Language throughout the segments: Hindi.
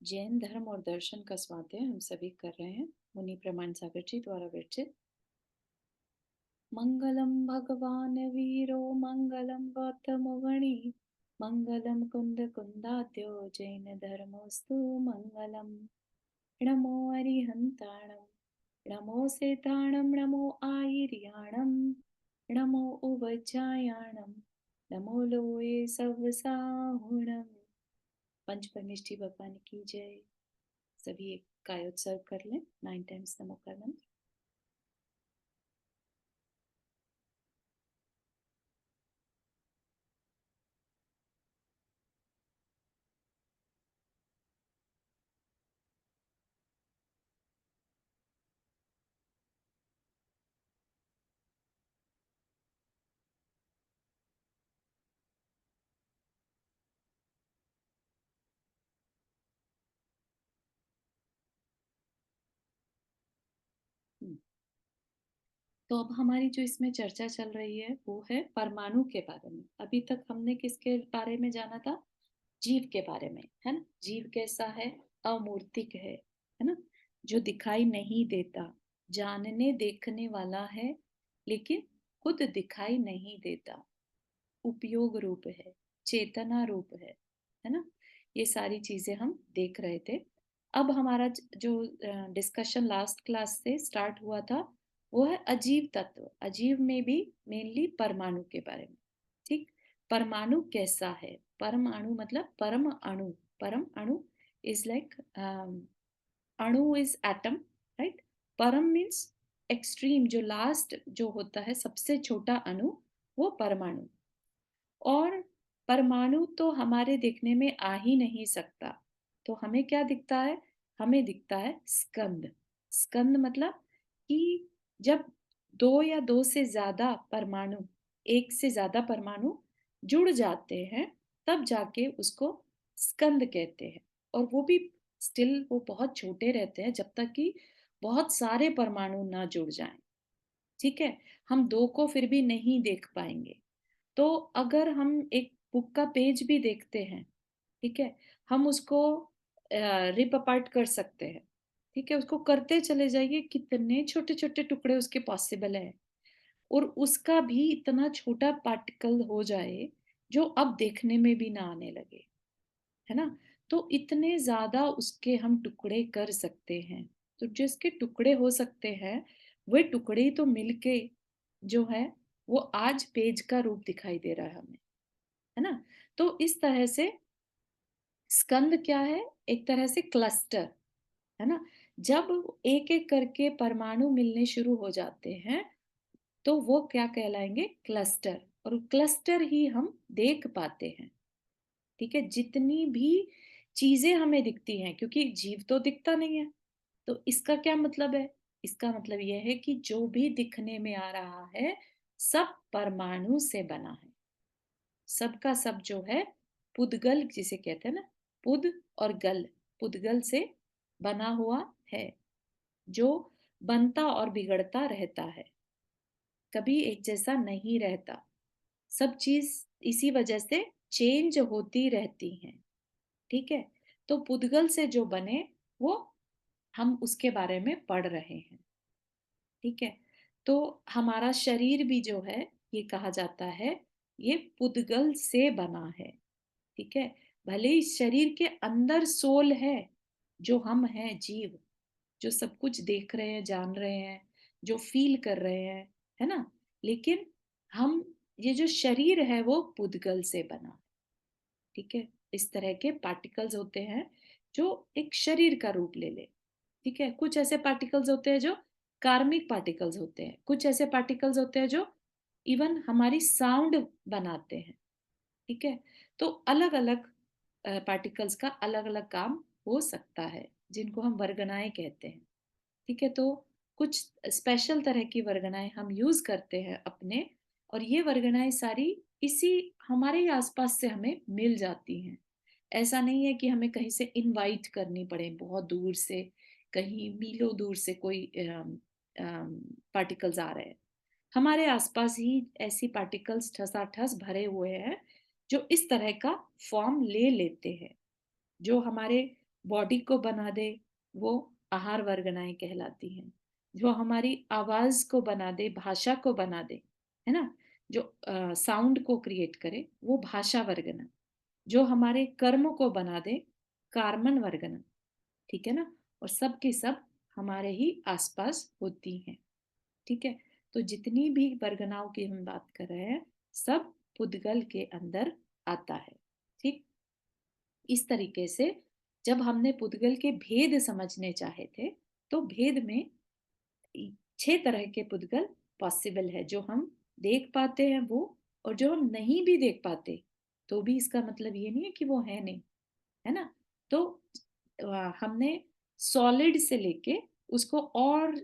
जैन धर्म और दर्शन का स्वाध्याय हम सभी कर रहे हैं। मुनि प्रमाण सागर जी द्वारा विरचित। मंगलम भगवान वीरो मंगलम गौतम गणी मंगलम कुंद कुंदाद्यो जैन धर्मोस्तु मंगलम। नमो अरिहंताणम नमो सेताणम नमो आयर्याणम नमो उवचायाणम नमो लोये सवसाहुणम। पंचपरमेष्ठी भगवान की जय। सभी एक कायोत्सर्ग कर लें 9 टाइम्स नमो का मंत्र। तो अब हमारी जो इसमें चर्चा चल रही है वो है परमाणु के बारे में। अभी तक हमने किसके बारे में जाना था? जीव के बारे में, है ना। जीव कैसा है? अमूर्तिक है ना। जो दिखाई नहीं देता, जानने देखने वाला है, लेकिन खुद दिखाई नहीं देता। उपयोग रूप है, चेतना रूप है ना। ये सारी चीजें हम देख रहे थे। अब हमारा जो डिस्कशन लास्ट क्लास से स्टार्ट हुआ था वो है अजीव तत्व। अजीव में भी मेनली परमाणु के बारे में। ठीक। परमाणु कैसा है? परमाणु मतलब परम अणु। परम अणु इज लाइक अणु इज एटम, राइट। परम मीन्स एक्सट्रीम, जो लास्ट जो होता है सबसे छोटा अणु, वो परमाणु। और परमाणु तो हमारे देखने में आ ही नहीं सकता। तो हमें क्या दिखता है? हमें दिखता है स्कंद। स्कंद मतलब कि जब दो या दो से ज्यादा परमाणु, एक से ज्यादा परमाणु जुड़ जाते हैं, तब जाके उसको स्कंद कहते हैं। और वो भी स्टिल वो बहुत छोटे रहते हैं जब तक कि बहुत सारे परमाणु ना जुड़ जाएं। ठीक है। हम दो को फिर भी नहीं देख पाएंगे। तो अगर हम एक बुक का पेज भी देखते हैं, ठीक है, हम उसको रिप अपार्ट कर सकते हैं। ठीक है, उसको करते चले जाइए, कितने छोटे छोटे टुकड़े उसके पॉसिबल है। और उसका भी इतना छोटा पार्टिकल हो जाए जो अब देखने में भी ना आने लगे, है ना। तो इतने ज्यादा उसके हम टुकड़े कर सकते हैं। तो जिसके टुकड़े हो सकते हैं, वे टुकड़े तो मिलके जो है वो आज पेज का रूप दिखाई दे रहा है हमें, है ना। तो इस तरह से स्कंद क्या है? एक तरह से क्लस्टर, है ना। जब एक एक करके परमाणु मिलने शुरू हो जाते हैं तो वो क्या कहलाएंगे? क्लस्टर। और क्लस्टर ही हम देख पाते हैं। ठीक है। जितनी भी चीजें हमें दिखती हैं, क्योंकि जीव तो दिखता नहीं है, तो इसका क्या मतलब है? इसका मतलब यह है कि जो भी दिखने में आ रहा है सब परमाणु से बना है। सबका सब जो है पुद्गल जिसे कहते हैं ना, पुद और गल, पुद्गल से बना हुआ है, जो बनता और बिगड़ता रहता है, कभी एक जैसा नहीं रहता। सब चीज इसी वजह से चेंज होती रहती हैं। ठीक है। तो पुद्गल से जो बने वो हम उसके बारे में पढ़ रहे हैं। ठीक है। तो हमारा शरीर भी जो है, ये कहा जाता है ये पुद्गल से बना है। ठीक है। भले ही शरीर के अंदर सोल है, जो हम हैं जीव, जो सब कुछ देख रहे हैं, जान रहे हैं, जो फील कर रहे हैं, है ना। लेकिन हम, ये जो शरीर है वो पुद्गल से बना है। ठीक है। इस तरह के पार्टिकल्स होते हैं जो एक शरीर का रूप ले ले। ठीक है। कुछ ऐसे पार्टिकल्स होते हैं जो कार्मिक पार्टिकल्स होते हैं। कुछ ऐसे पार्टिकल्स होते हैं जो इवन हमारी साउंड बनाते हैं। ठीक है। तो अलग अलग पार्टिकल्स का अलग अलग काम हो सकता है, जिनको हम वर्गनाएं कहते हैं। ठीक है। तो कुछ स्पेशल तरह की वर्गनाएं हम यूज करते हैं अपने, और ये वर्गनाएं सारी इसी हमारे ही आसपास से हमें मिल जाती हैं। ऐसा नहीं है कि हमें कहीं से इनवाइट करनी पड़े, बहुत दूर से, कहीं मीलों दूर से कोई पार्टिकल्स आ रहे हैं। हमारे आसपास ही ऐसी पार्टिकल्स ठसाठस भरे हुए हैं जो इस तरह का फॉर्म ले लेते हैं, जो हमारे बॉडी को बना दे वो आहार वर्गनाएं कहलाती हैं। जो हमारी आवाज को बना दे, भाषा को बना दे, है ना, जो साउंड को क्रिएट करे वो भाषा वर्गना। जो हमारे कर्म को बना दे, कार्मन वर्गना। ठीक है ना। और सब के सब हमारे ही आसपास होती हैं। ठीक है। तो जितनी भी वर्गनाओं की हम बात कर रहे हैं सब पुद्गल के अंदर आता है। ठीक। इस तरीके से जब हमने पुद्गल के भेद समझने चाहे थे तो भेद में 6 तरह के पुद्गल पॉसिबल है। जो हम देख पाते हैं वो, और जो हम नहीं भी देख पाते तो भी इसका मतलब ये नहीं है कि वो है नहीं, है ना। तो हमने सॉलिड से लेके उसको और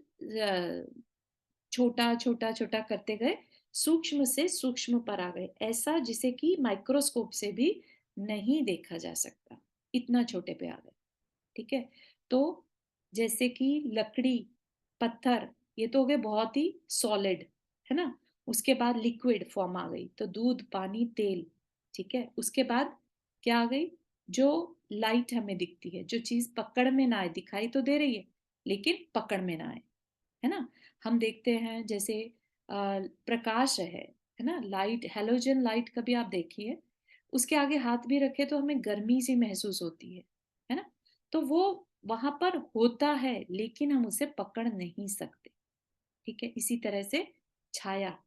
छोटा छोटा छोटा करते गए, सूक्ष्म से सूक्ष्म पर आ गए, ऐसा जिसे कि माइक्रोस्कोप से भी नहीं देखा जा सकता, इतना छोटे पे आ गए। ठीक है। तो जैसे कि लकड़ी, पत्थर, ये तो हो गए बहुत ही सॉलिड, है ना। उसके बाद लिक्विड फॉर्म आ गई, तो दूध, पानी, तेल। ठीक है। उसके बाद क्या आ गई, जो लाइट हमें दिखती है, जो चीज पकड़ में ना आए, दिखाई तो दे रही है लेकिन पकड़ में ना आए, है ना। हम देखते हैं जैसे प्रकाश है ना, लाइट, हेलोजन लाइट कभी आप देखिए, उसके आगे हाथ भी रखे तो हमें गर्मी सी महसूस होती है ना। तो वो वहां पर होता है लेकिन हम उसे पकड़ नहीं सकते। ठीक है। इसी तरह से छाया,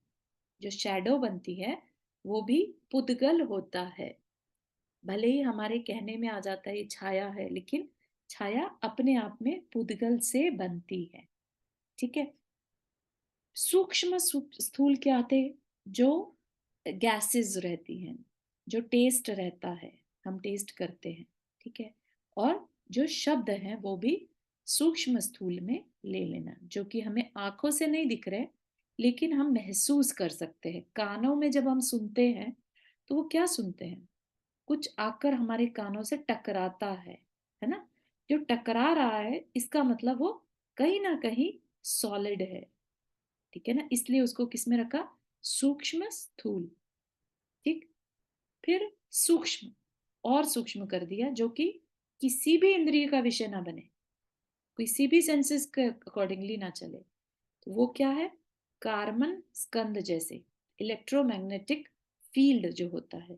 जो शैडो बनती है वो भी पुद्गल होता है। भले ही हमारे कहने में आ जाता है ये छाया है, लेकिन छाया अपने आप में पुद्गल से बनती है। ठीक है। सूक्ष्म स्थूल क्या थे, जो गैसेस रहती हैं, जो टेस्ट रहता है, हम टेस्ट करते हैं। ठीक है। और जो शब्द हैं वो भी सूक्ष्म स्थूल में ले लेना, जो कि हमें आंखों से नहीं दिख रहे लेकिन हम महसूस कर सकते हैं। कानों में जब हम सुनते हैं तो वो क्या सुनते हैं, कुछ आकर हमारे कानों से टकराता है ना। जो टकरा रहा है इसका मतलब वो कहीं ना कहीं सॉलिड है। ठीक है ना। इसलिए उसको किस में रखा, सूक्ष्म स्थूल। ठीक। फिर सूक्ष्म, और सूक्ष्म कर दिया, जो कि किसी भी इंद्रिय का विषय ना बने, किसी भी सेंसेस के अकॉर्डिंगली ना चले। तो वो क्या है, कार्बन स्कंद जैसे इलेक्ट्रोमैग्नेटिक फील्ड जो होता है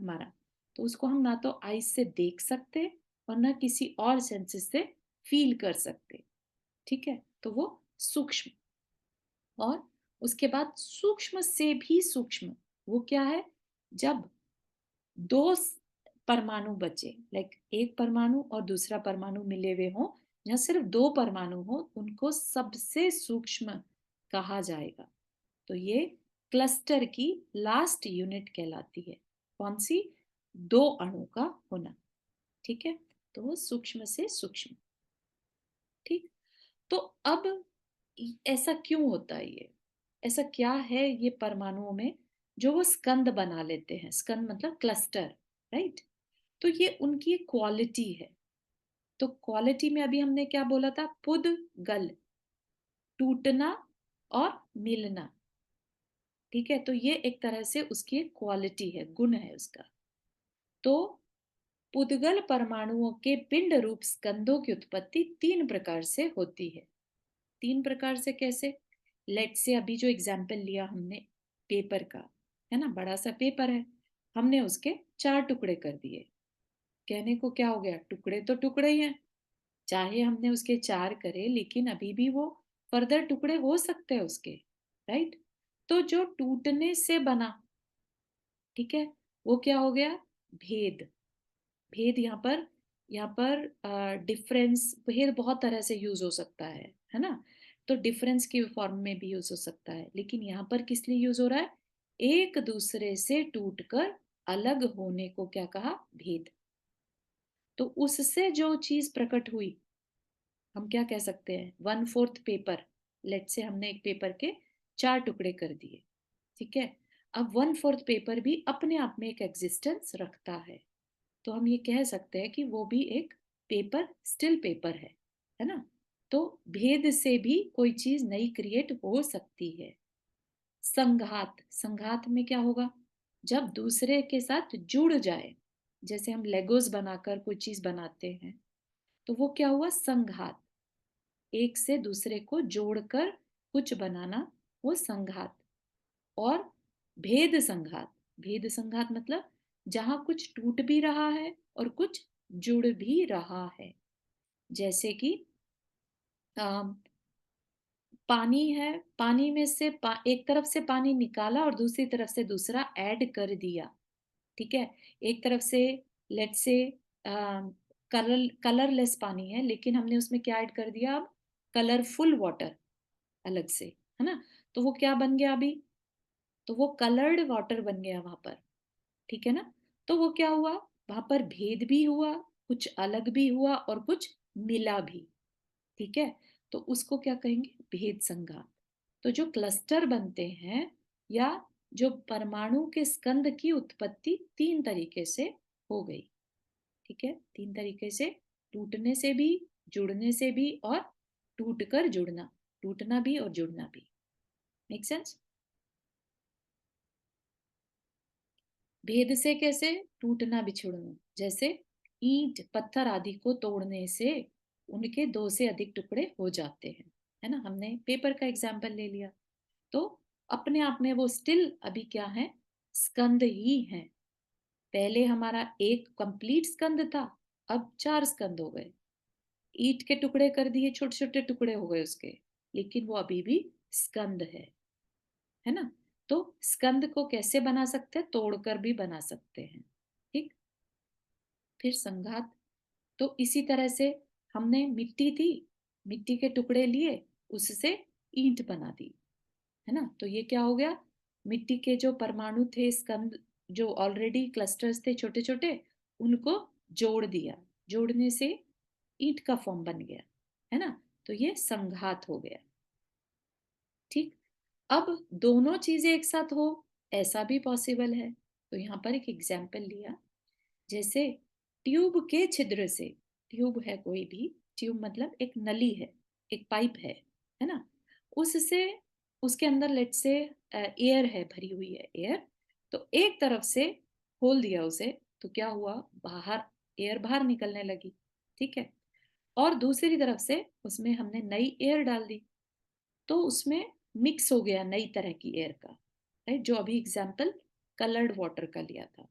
हमारा, तो उसको हम ना तो आईज से देख सकते और ना किसी और सेंसेस से फील कर सकते। ठीक है। तो वो सूक्ष्म। और उसके बाद सूक्ष्म से भी सूक्ष्म, वो क्या है, जब दो परमाणु बचे, लाइक एक परमाणु और दूसरा परमाणु मिले हुए हो, जहां सिर्फ 2 परमाणु हो, उनको सबसे सूक्ष्म कहा जाएगा। तो ये क्लस्टर की लास्ट यूनिट कहलाती है। कौन सी, 2 अणु का होना। ठीक है। तो वो सूक्ष्म से सूक्ष्म। ठीक। तो अब ऐसा क्यों होता है, ये ऐसा क्या है ये परमाणुओं में जो वो स्कंद बना लेते हैं, स्कंद मतलब क्लस्टर, राइट। तो ये उनकी क्वालिटी है। तो क्वालिटी में अभी हमने क्या बोला था, पुद गल, टूटना और मिलना। ठीक है। तो ये एक तरह से उसकी क्वालिटी है, गुण है उसका। तो पुद्गल परमाणुओं के पिंड रूप स्कंदों की उत्पत्ति 3 प्रकार से होती है। 3 प्रकार से कैसे, लेट से अभी जो एग्जाम्पल लिया हमने पेपर का, है ना, बड़ा सा पेपर है, हमने उसके 4 टुकड़े कर दिए। कहने को क्या हो गया, टुकड़े तो टुकड़े ही हैं, चाहे हमने उसके 4 करे लेकिन अभी भी वो फर्दर टुकड़े हो सकते हैं उसके, राइट। तो जो टूटने से बना, ठीक है, वो क्या हो गया, भेद। भेद यहाँ पर डिफरेंस, भेद बहुत तरह से यूज हो सकता है ना। तो डिफरेंस के फॉर्म में भी यूज हो सकता है, लेकिन यहाँ पर किस लिए यूज हो रहा है, एक दूसरे से टूटकर अलग होने को क्या कहा, भेद। तो उससे जो चीज प्रकट हुई, हम क्या कह सकते हैं, 1/4 पेपर। लेट से हमने एक पेपर के 4 टुकड़े कर दिए। ठीक है। अब 1/4 पेपर भी अपने आप में एक एग्जिस्टेंस रखता है। तो हम ये कह सकते हैं कि वो भी एक पेपर, स्टिल पेपर है ना। तो भेद से भी कोई चीज नई क्रिएट हो सकती है। संघात, संघात में क्या होगा, जब दूसरे के साथ जुड़ जाए, जैसे हम लेगोस बनाकर कोई चीज बनाते हैं, तो वो क्या हुआ? संघात। एक से दूसरे को जोड़कर कुछ बनाना, वो संघात। और भेद संघात, भेद संघात मतलब जहां कुछ टूट भी रहा है और कुछ जुड़ भी रहा है। जैसे कि पानी है, पानी में से एक तरफ से पानी निकाला और दूसरी तरफ से दूसरा ऐड कर दिया। ठीक है, एक तरफ से लेट से कलरलेस पानी है, लेकिन हमने उसमें क्या ऐड कर दिया? अब कलरफुल वाटर अलग से, है ना? तो वो क्या बन गया अभी? तो वो कलर्ड वाटर बन गया वहां पर। ठीक है ना? तो वो क्या हुआ? वहां पर भेद भी हुआ, कुछ अलग भी हुआ और कुछ मिला भी। ठीक है, तो उसको क्या कहेंगे? भेद संघात। तो जो क्लस्टर बनते हैं या जो परमाणु के स्कंद की उत्पत्ति तीन तरीके से हो गई। ठीक है, तीन तरीके से, टूटने से भी, जुड़ने से भी और टूटकर जुड़ना, टूटना भी और जुड़ना भी। Make sense? भेद से कैसे? टूटना बिछुड़ना, जैसे ईंट पत्थर आदि को तोड़ने से उनके दो से अधिक टुकड़े हो जाते हैं, है ना? हमने पेपर का एग्जाम्पल ले लिया। तो अपने आप में वो स्टिल अभी क्या है? स्कंद ही है। पहले हमारा एक कंप्लीट स्कंद था, अब चार स्कंद हो गए। ईंट के टुकड़े कर दिए, छोटे छोटे टुकड़े हो गए उसके, लेकिन वो अभी भी स्कंद है ना? तो स्कंद को कैसे बना सकते हैं? तोड़कर भी बना सकते हैं। ठीक। फिर संघात। तो इसी तरह से हमने मिट्टी थी, मिट्टी के टुकड़े लिए, उससे ईंट बना दी, है ना? तो ये क्या हो गया? मिट्टी के जो परमाणु थे, स्कंद, जो ऑलरेडी क्लस्टर्स थे छोटे छोटे, उनको जोड़ दिया, जोड़ने से ईंट का फॉर्म बन गया, है ना? तो ये संघात हो गया। ठीक। अब दोनों चीजें एक साथ हो, ऐसा भी पॉसिबल है। तो यहाँ पर एक एग्जाम्पल लिया, जैसे ट्यूब के छिद्र से, ट्यूब है कोई भी, ट्यूब मतलब एक नली है, एक पाइप है ना? उससे, उसके अंदर लेट से एयर है, भरी हुई है एयर। तो एक तरफ से खोल दिया उसे, तो क्या हुआ? बाहर, एयर बाहर निकलने लगी। ठीक है, और दूसरी तरफ से उसमें हमने नई एयर डाल दी, तो उसमें मिक्स हो गया नई तरह की एयर का, राइट? जो अभी एग्जाम्पल कलर्ड वाटर का लिया था।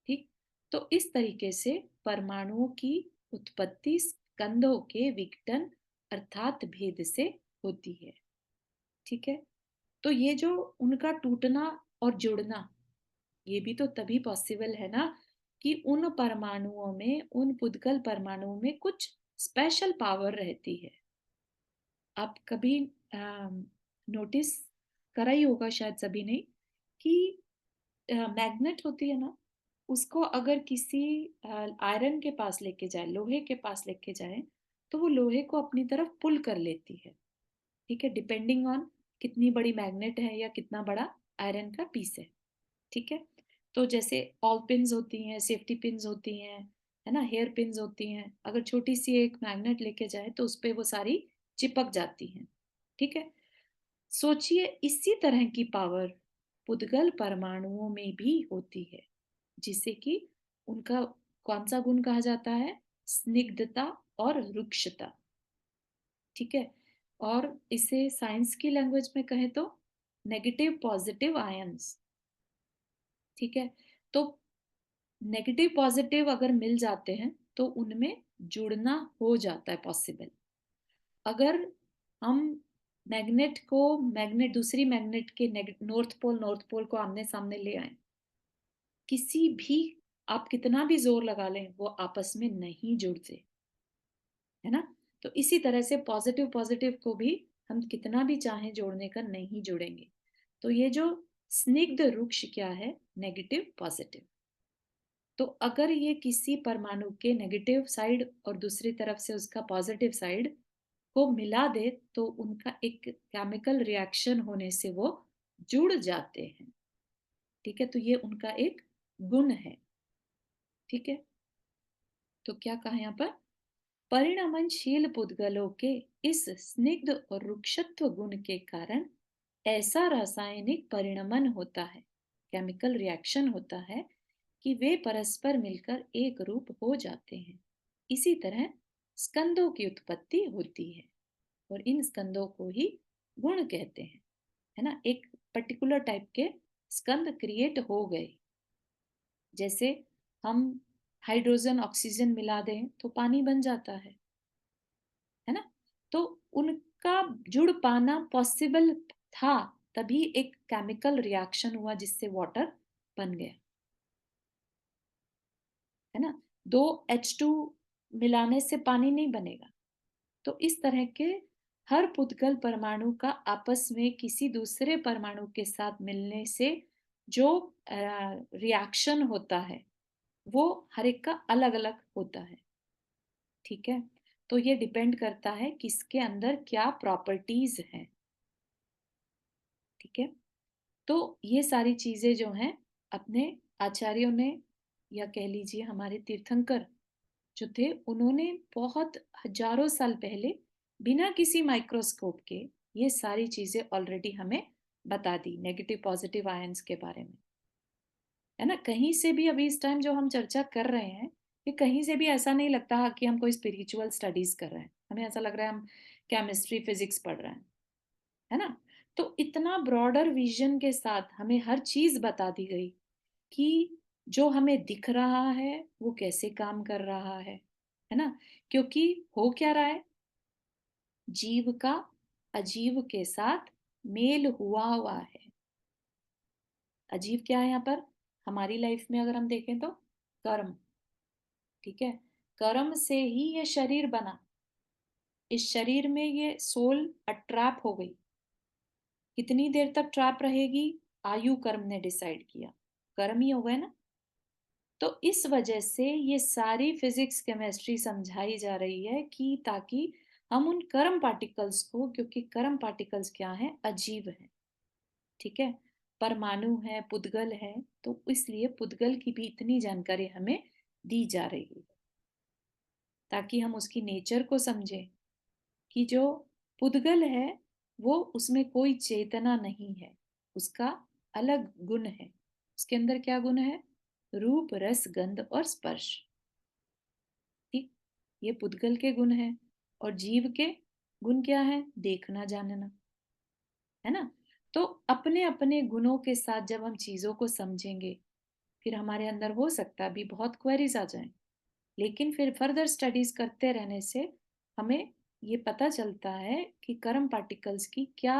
ठीक। तो इस तरीके से परमाणुओं की उत्पत्ति स्कंदों के विघटन अर्थात भेद से होती है। ठीक है, तो ये जो उनका टूटना और जुड़ना, ये भी तो तभी पॉसिबल है ना कि उन परमाणुओं में, उन पुद्गल परमाणुओं में कुछ स्पेशल पावर रहती है। आप कभी नोटिस करा ही होगा शायद सभी ने कि मैग्नेट होती है ना, उसको अगर किसी आयरन के पास लेके जाए, लोहे के पास लेके जाए, तो वो लोहे को अपनी तरफ पुल कर लेती है। ठीक है, डिपेंडिंग ऑन कितनी बड़ी मैग्नेट है या कितना बड़ा आयरन का पीस है। ठीक है, तो जैसे ऑल पिन्स होती हैं, सेफ्टी पिन्स होती हैं, है ना, हेयर पिन्स होती हैं, अगर छोटी सी एक मैग्नेट लेके जाए तो उस पर वो सारी चिपक जाती हैं। ठीक है, सोचिए इसी तरह की पावर पुद्गल परमाणुओं में भी होती है, जिसे कि उनका कौन सा गुण कहा जाता है? स्निग्धता और रुक्षता। ठीक है, और इसे साइंस की लैंग्वेज में कहें तो नेगेटिव पॉजिटिव आयंस। ठीक है, तो नेगेटिव पॉजिटिव अगर मिल जाते हैं तो उनमें जुड़ना हो जाता है पॉसिबल। अगर हम मैग्नेट को, मैग्नेट दूसरी मैग्नेट के नॉर्थ पोल को आमने सामने ले आए, किसी भी, आप कितना भी जोर लगा लें, वो आपस में नहीं जुड़ते, है ना? तो इसी तरह से पॉजिटिव पॉजिटिव को भी हम कितना भी चाहें जोड़ने का, नहीं जुड़ेंगे। तो ये जो स्निग्ध रुक्ष क्या है? Negative positive. तो अगर ये किसी परमाणु के नेगेटिव साइड और दूसरी तरफ से उसका पॉजिटिव साइड को मिला दे, तो उनका एक केमिकल रिएक्शन होने से वो जुड़ जाते हैं। ठीक है, तो ये उनका एक गुण है। ठीक है, तो क्या कहा यहाँ पर? परिणमनशील पुद्गलों के इस स्निग्ध और रुक्षत्व गुण के कारण ऐसा रासायनिक परिणमन होता है, केमिकल रिएक्शन होता है, कि वे परस्पर मिलकर एक रूप हो जाते हैं। इसी तरह स्कंदों की उत्पत्ति होती है, और इन स्कंदों को ही गुण कहते हैं, है ना। एक पर्टिकुलर टाइप के स्कंद क्रिएट हो गए। जैसे हम हाइड्रोजन ऑक्सीजन मिला दें तो पानी बन जाता है ना। तो उनका जुड़ पाना पॉसिबल था, तभी एक केमिकल रिएक्शन हुआ जिससे वाटर बन गया, है ना। दो H2 मिलाने से पानी नहीं बनेगा। तो इस तरह के हर पुद्गल परमाणु का आपस में किसी दूसरे परमाणु के साथ मिलने से जो रिएक्शन होता है वो हर एक का अलग अलग होता है, ठीक है। तो ये डिपेंड करता है किसके अंदर क्या प्रॉपर्टीज हैं, ठीक है। तो ये सारी चीजें जो हैं अपने आचार्यों ने, या कह लीजिए हमारे तीर्थंकर जो थे, उन्होंने बहुत हजारों साल पहले बिना किसी माइक्रोस्कोप के ये सारी चीजें ऑलरेडी हमें बता दी, नेगेटिव पॉजिटिव आयंस के बारे में, है ना। कहीं से भी अभी इस टाइम जो हम चर्चा कर रहे हैं, ये कहीं से भी ऐसा नहीं लगता कि हम कोई स्पिरिचुअल स्टडीज कर रहे हैं। हमें ऐसा लग रहा है हम केमिस्ट्री फिजिक्स पढ़ रहे हैं, है ना। तो इतना ब्रॉडर विजन के साथ हमें हर चीज बता दी गई कि जो हमें दिख रहा है वो कैसे काम कर रहा है ना। क्योंकि हो क्या रहा है, जीव का अजीव के साथ मेल हुआ हुआ है। अजीव क्या है यहाँ पर, हमारी लाइफ में अगर हम देखें तो कर्म, ठीक है। कर्म से ही ये शरीर बना, इस शरीर में ये सोल अट्रैप हो गई। कितनी देर तक ट्रैप रहेगी, आयु कर्म ने डिसाइड किया, कर्म ही हो गए ना। तो इस वजह से ये सारी फिजिक्स केमिस्ट्री समझाई जा रही है कि ताकि हम उन कर्म पार्टिकल्स को, क्योंकि कर्म पार्टिकल्स क्या है, अजीब है, ठीक है। परमाणु है, पुद्गल है, तो इसलिए पुद्गल की भी इतनी जानकारी हमें दी जा रही है ताकि हम उसकी नेचर को समझें कि जो पुद्गल है वो, उसमें कोई चेतना नहीं है, उसका अलग गुण है। उसके अंदर क्या गुण है, रूप रस गंध और स्पर्श, ठीक। ये पुद्गल के गुण है। और जीव के गुण क्या है, देखना जानना, है ना। तो अपने अपने गुणों के साथ जब हम चीजों को समझेंगे, फिर हमारे अंदर हो सकता है अभी बहुत क्वेरीज आ जाएं, लेकिन फिर फर्दर स्टडीज करते रहने से हमें ये पता चलता है कि कर्म पार्टिकल्स की क्या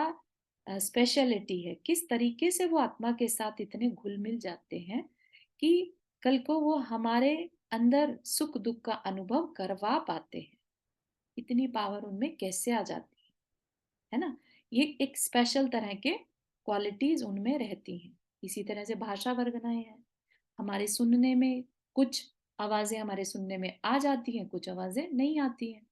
स्पेशलिटी है, किस तरीके से वो आत्मा के साथ इतने घुल मिल जाते हैं कि कल को वो हमारे अंदर सुख दुख का अनुभव करवा पाते हैं। इतनी पावर उनमें कैसे आ जाती है ना। ये एक स्पेशल तरह के क्वालिटीज उनमें रहती हैं। इसी तरह से भाषा वर्गनाएं हैं, हमारे सुनने में कुछ आवाजें हमारे सुनने में आ जाती हैं, कुछ आवाजें नहीं आती हैं।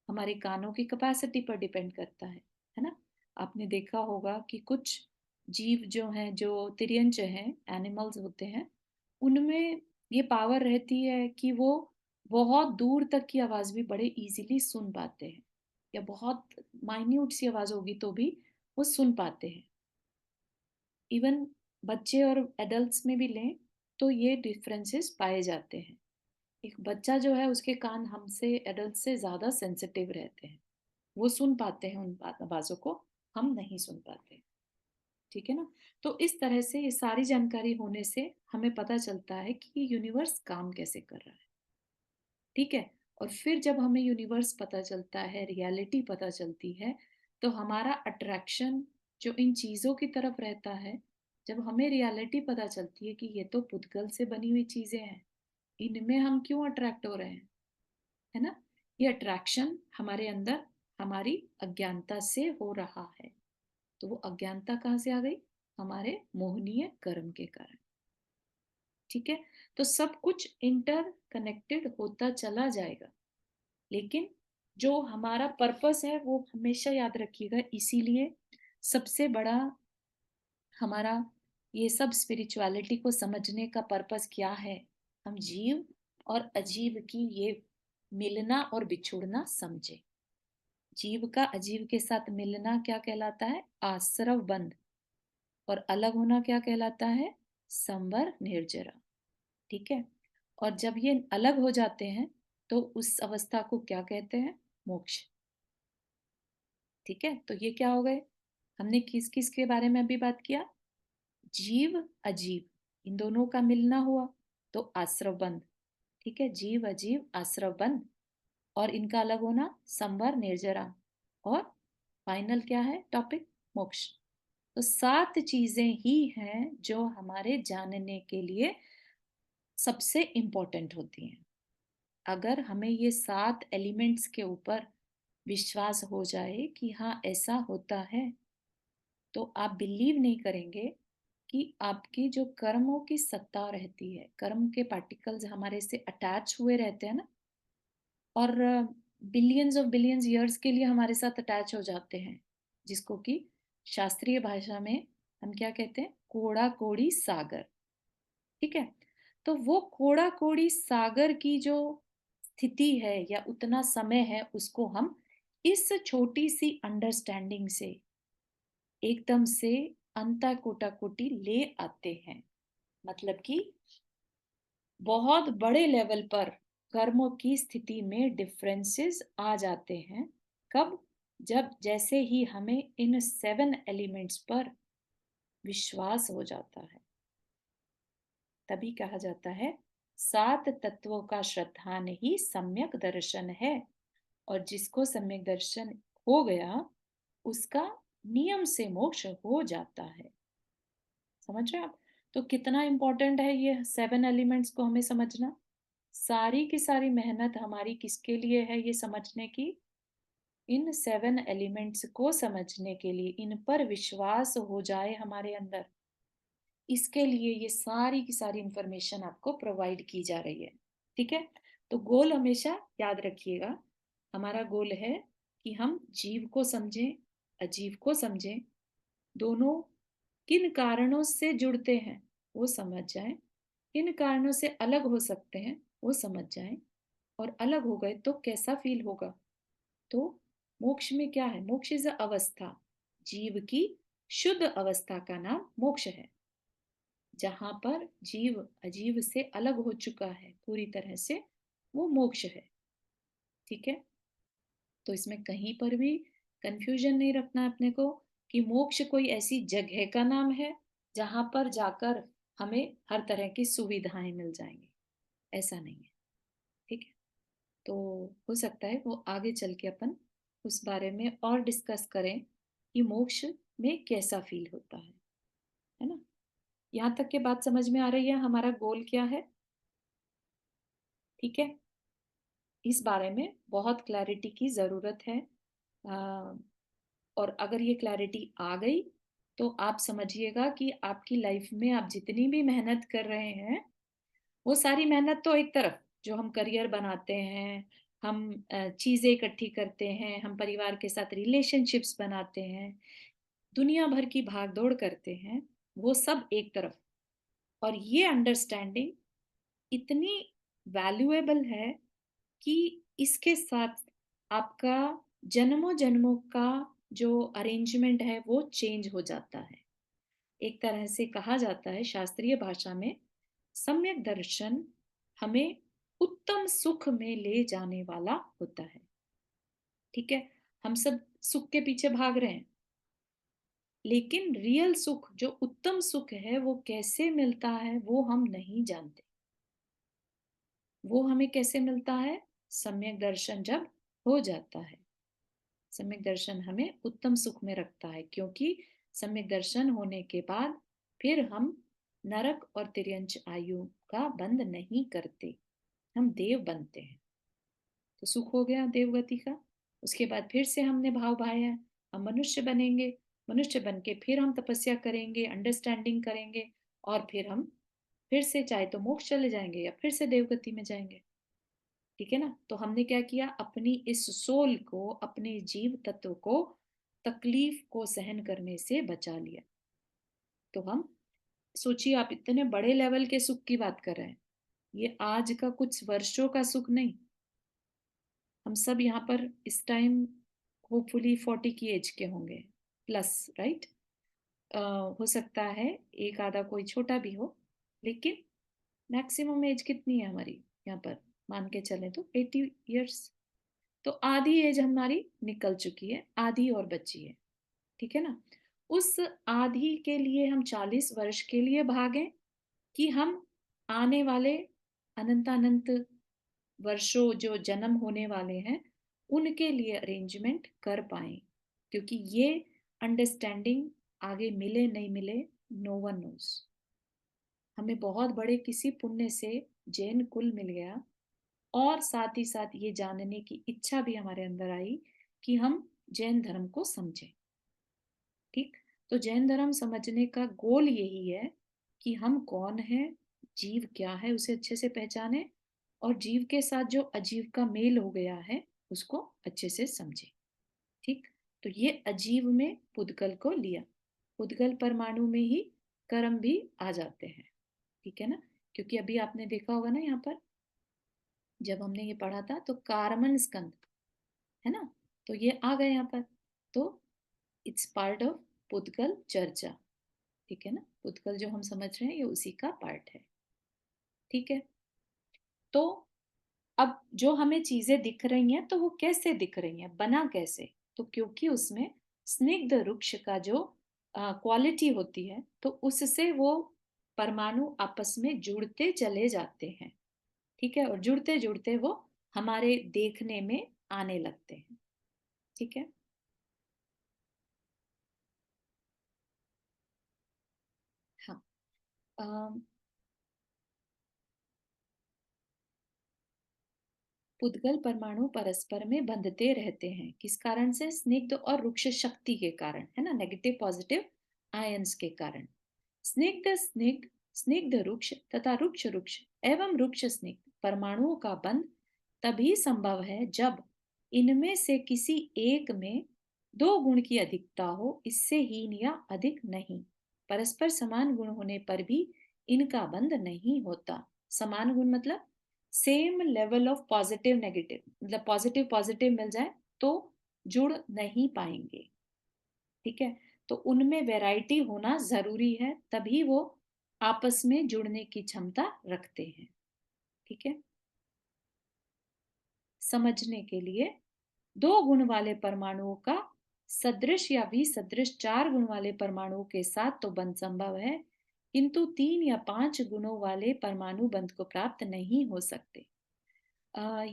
हमारे कानों की कैपेसिटी पर डिपेंड करता है ना। आपने देखा होगा कि कुछ जीव जो हैं, जो तिर्यंच हैं, एनिमल्स होते हैं, उनमें ये पावर रहती है कि वो बहुत दूर तक की आवाज भी बड़े इजीली सुन पाते हैं, या बहुत माइन्यूट सी आवाज होगी तो भी वो सुन पाते हैं। इवन बच्चे और एडल्ट्स में भी लें तो ये डिफरेंसेस पाए जाते हैं। एक बच्चा जो है उसके कान हमसे एडल्ट से ज्यादा सेंसिटिव रहते हैं, वो सुन पाते हैं उन आवाजों को, हम नहीं सुन पाते, ठीक है ना। तो इस तरह से ये सारी जानकारी होने से हमें पता चलता है कि यूनिवर्स काम कैसे कर रहा है, ठीक है। और फिर जब हमें यूनिवर्स पता चलता है, रियलिटी पता चलती है, तो हमारा अट्रैक्शन जो इन चीजों की तरफ रहता है, जब हमें रियलिटी पता चलती है कि ये तो पुद्गल से बनी हुई चीजें हैं, इनमें हम क्यों अट्रैक्ट हो रहे हैं, है ना। ये अट्रैक्शन हमारे अंदर हमारी अज्ञानता से हो रहा है। तो वो अज्ञानता कहाँ से आ गई, हमारे मोहनीय कर्म के कारण, ठीक है। तो सब कुछ इंटर कनेक्टेड होता चला जाएगा, लेकिन जो हमारा पर्पस है वो हमेशा याद रखिएगा। इसीलिए सबसे बड़ा हमारा ये सब स्पिरिचुअलिटी को समझने का पर्पस क्या है, हम जीव और अजीव की ये मिलना और बिछुड़ना समझे। जीव का अजीव के साथ मिलना क्या कहलाता है, आश्रव बंध। और अलग होना क्या कहलाता है, संवर निर्जरा, ठीक है। और जब ये अलग हो जाते हैं तो उस अवस्था को क्या कहते हैं? मोक्ष। ठीक है, तो ये क्या हो गए? हमने किस किस के बारे में अभी बात किया? जीव अजीव, इन दोनों का मिलना हुआ तो आश्रव बंध। ठीक है, जीव अजीव आश्रव बंध, और इनका अलग होना संवर निर्जरा, और फाइनल क्या है टॉपिक? मोक्ष। तो 7 चीजें ही हैं जो हमारे जानने के लिए सबसे इंपॉर्टेंट होती हैं। अगर हमें ये 7 एलिमेंट्स के ऊपर विश्वास हो जाए कि हाँ ऐसा होता है, तो आप बिलीव नहीं करेंगे कि आपकी जो कर्मों की सत्ता रहती है, कर्म के पार्टिकल्स हमारे से अटैच हुए रहते हैं ना, और बिलियंस ईयर्स के लिए हमारे साथ अटैच हो जाते हैं, जिसको कि शास्त्रीय भाषा में हम क्या कहते हैं? कोड़ा कोड़ी सागर। ठीक है, तो वो कोड़ा कोड़ी सागर की जो स्थिति है या उतना समय है, उसको हम इस छोटी सी अंडरस्टैंडिंग से एकदम से अंता कोटा कोटि ले आते हैं। मतलब कि बहुत बड़े लेवल पर कर्मों की स्थिति में डिफरेंसेस आ जाते हैं। कब? जब जैसे ही हमें इन 7 एलिमेंट्स पर विश्वास हो जाता है, तभी कहा जाता है 7 तत्वों का श्रद्धान ही सम्यक दर्शन है। और जिसको सम्यक दर्शन हो गया, उसका नियम से मोक्ष हो जाता है। समझ रहे हैं आप? तो कितना इंपॉर्टेंट है ये 7 एलिमेंट्स को हमें समझना। सारी की सारी मेहनत हमारी किसके लिए है ये समझने की? इन 7 एलिमेंट्स को समझने के लिए, इन पर विश्वास हो जाए हमारे अंदर, इसके लिए ये सारी की सारी इंफॉर्मेशन आपको प्रोवाइड की जा रही है। ठीक है, तो गोल हमेशा याद रखिएगा। हमारा गोल है कि हम जीव को समझें, अजीव को समझें, दोनों किन कारणों से जुड़ते हैं वो समझ जाएं, किन कारणों से अलग हो सकते हैं वो समझ जाएं, और अलग हो गए तो कैसा फील होगा। तो मोक्ष में क्या है? मोक्ष इज अवस्था, जीव की शुद्ध अवस्था का नाम मोक्ष है, जहां पर जीव अजीव से अलग हो चुका है पूरी तरह से, वो मोक्ष है। ठीक है, तो इसमें कहीं पर भी कंफ्यूजन नहीं रखना अपने को कि मोक्ष कोई ऐसी जगह का नाम है जहां पर जाकर हमें हर तरह की सुविधाएं मिल जाएंगी। ऐसा नहीं है। ठीक है, तो हो सकता है वो आगे चल के अपन उस बारे में और डिस्कस करें कि मोक्ष में कैसा फील होता है ना? यहाँ तक के बात समझ में आ रही है हमारा गोल क्या है? ठीक है, इस बारे में बहुत क्लैरिटी की जरूरत है। आ, और अगर ये क्लैरिटी आ गई तो आप समझिएगा कि आपकी लाइफ में आप जितनी भी मेहनत कर रहे हैं, वो सारी मेहनत तो एक तरफ, जो हम करियर बनाते हैं, हम चीजें इकट्ठी करते हैं, हम परिवार के साथ रिलेशनशिप्स बनाते हैं, दुनिया भर की भाग दौड़ करते हैं, वो सब एक तरफ। और ये अंडरस्टैंडिंग इतनी वैल्यूएबल है कि इसके साथ आपका जन्मों जन्मों का जो अरेंजमेंट है वो चेंज हो जाता है। एक तरह से कहा जाता है शास्त्रीय भाषा में, सम्यक दर्शन हमें उत्तम सुख में ले जाने वाला होता है। ठीक है, हम सब सुख के पीछे भाग रहे हैं, लेकिन रियल सुख, जो उत्तम सुख है, वो कैसे मिलता है वो हम नहीं जानते। वो हमें कैसे मिलता है? सम्यक दर्शन जब हो जाता है। सम्यक दर्शन हमें उत्तम सुख में रखता है, क्योंकि सम्यक दर्शन होने के बाद फिर हम नरक और तिर्यंच आयु का बंध नहीं करते, हम देव बनते हैं। तो सुख हो गया देवगति का। उसके बाद फिर से हमने भाव भाया, हम मनुष्य बनेंगे, मनुष्य बन के फिर हम तपस्या करेंगे, अंडरस्टैंडिंग करेंगे, और फिर हम फिर से चाहे तो मोक्ष चले जाएंगे या फिर से देवगति में जाएंगे। ठीक है ना? तो हमने क्या किया? अपनी इस सोल को, अपने जीव तत्व को तकलीफ को सहन करने से बचा लिया। तो हम सोचिए, आप इतने बड़े लेवल के सुख की बात कर रहे हैं, ये आज का कुछ वर्षों का सुख नहीं। हम सब यहाँ पर इस टाइम होपफुली 40 की एज के होंगे प्लस, राइट? हो सकता है एक आधा कोई छोटा भी हो, लेकिन मैक्सिमम एज कितनी है हमारी यहाँ पर? मान के चले तो 80 years। तो आधी एज हमारी निकल चुकी है, आधी और बची है। ठीक है ना। उस आधी के लिए हम 40 वर्ष के लिए भागें, कि हम आने वाले अनंत अनंत वर्षों जो जन्म होने वाले हैं उनके लिए अरेंजमेंट कर पाए, क्योंकि ये अंडरस्टैंडिंग आगे मिले नहीं मिले, नो वन नोस। हमें बहुत बड़े किसी पुण्य से जैन कुल मिल गया, और साथ ही साथ ये जानने की इच्छा भी हमारे अंदर आई कि हम जैन धर्म को समझें। ठीक। तो जैन धर्म समझने का गोल यही है कि हम कौन है, जीव क्या है उसे अच्छे से पहचाने, और जीव के साथ जो अजीव का मेल हो गया है उसको अच्छे से समझे। ठीक। तो ये अजीव में पुद्गल को लिया, पुद्गल परमाणु में ही कर्म भी आ जाते हैं। ठीक है ना। क्योंकि अभी आपने देखा होगा ना, यहाँ पर जब हमने ये पढ़ा था तो कार्बन स्कंद है ना, तो ये आ गए यहाँ पर। तो इट्स पार्ट ऑफ पुद्गल चर्चा। ठीक है ना। पुद्गल जो हम समझ रहे हैं ये उसी का पार्ट है। ठीक है। तो अब जो हमें चीजें दिख रही हैं तो वो कैसे दिख रही हैं, बना कैसे? तो क्योंकि उसमें स्निग्ध वृक्ष का जो क्वालिटी होती है, तो उससे वो परमाणु आपस में जुड़ते चले जाते हैं। ठीक है। और जुड़ते जुड़ते वो हमारे देखने में आने लगते हैं। ठीक है। हाँ। अम, पुद्गल परमाणु परस्पर में बंधते रहते हैं, किस कारण से? स्निग्ध और रुक्ष शक्ति के कारण, है ना, नेगेटिव पॉजिटिव आयंस के कारण। स्निग्ध स्निग्ध स्निग्ध रुक्ष तथा रुक्ष रुक्ष एवं रुक्ष स्निग्ध परमाणुओं का बंध तभी संभव है जब इनमें से किसी एक में दो गुण की अधिकता हो, इससे हीन या अधिक नहीं। परस्पर समान गुण होने पर भी इनका बंध नहीं होता। समान गुण मतलब same level of positive negative, मतलब पॉजिटिव पॉजिटिव मिल जाए तो जुड़ नहीं पाएंगे। ठीक है। तो उनमें वैरायटी होना जरूरी है, तभी वो आपस में जुड़ने की क्षमता रखते हैं। ठीक है। समझने के लिए, दो गुण वाले परमाणुओं का सदृश या विसदृश चार गुण वाले परमाणुओं के साथ तो बंध संभव है, किंतु तीन या पांच गुणों वाले परमाणु बंध को प्राप्त नहीं हो सकते।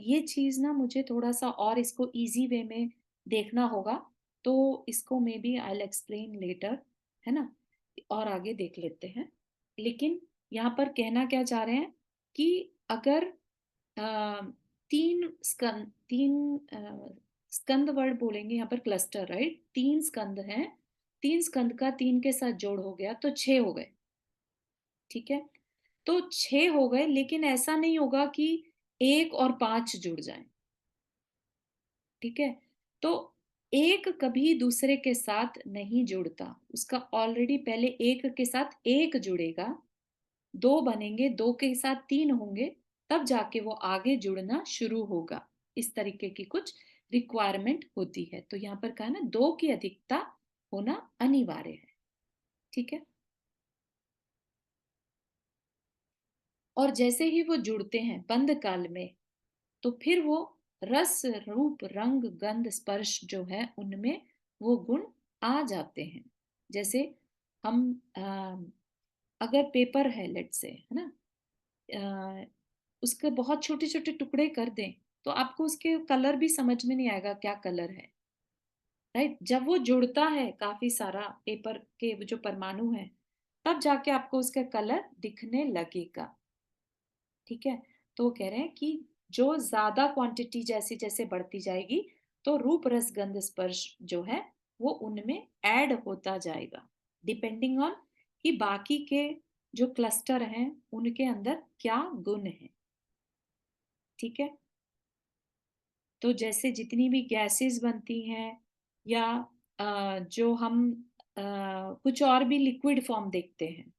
ये चीज ना मुझे थोड़ा सा और इसको इजी वे में देखना होगा, तो इसको maybe I will explain later, है ना, और आगे देख लेते हैं। लेकिन यहाँ पर कहना क्या चाह रहे हैं कि अगर अ, तीन स्कंद वर्ड बोलेंगे यहाँ पर, क्लस्टर, राइट, तीन स्कंद हैं, तीन स्कंद का तीन के साथ जोड़ हो गया तो छह हो गए। ठीक है। तो छह हो गए, लेकिन ऐसा नहीं होगा कि एक और पांच जुड़ जाएं। ठीक है। तो एक कभी दूसरे के साथ नहीं जुड़ता, उसका ऑलरेडी पहले एक के साथ एक जुड़ेगा, दो बनेंगे, दो के साथ तीन होंगे, तब जाके वो आगे जुड़ना शुरू होगा। इस तरीके की कुछ रिक्वायरमेंट होती है। तो यहाँ पर कहा ना, दो की अधिकता होना अनिवार्य है। ठीक है। और जैसे ही वो जुड़ते हैं बंद काल में, तो फिर वो रस रूप रंग गंध स्पर्श जो है उनमें वो गुण आ जाते हैं। जैसे हम अगर पेपर है, लेट से, है ना, उसके बहुत छोटे छोटे टुकड़े कर दें तो आपको उसके कलर भी समझ में नहीं आएगा क्या कलर है। राइट। जब वो जुड़ता है काफी सारा पेपर के जो परमाणु है, तब जाके आपको उसका कलर दिखने लगेगा। ठीक है। तो वो कह रहे हैं कि जो ज्यादा क्वांटिटी जैसे जैसे बढ़ती जाएगी, तो रूप रस गंध स्पर्श जो है वो उनमें ऐड होता जाएगा, डिपेंडिंग ऑन कि बाकी के जो क्लस्टर हैं उनके अंदर क्या गुण है। ठीक है। तो जैसे जितनी भी गैसेस बनती हैं, या जो हम कुछ और भी लिक्विड फॉर्म देखते हैं,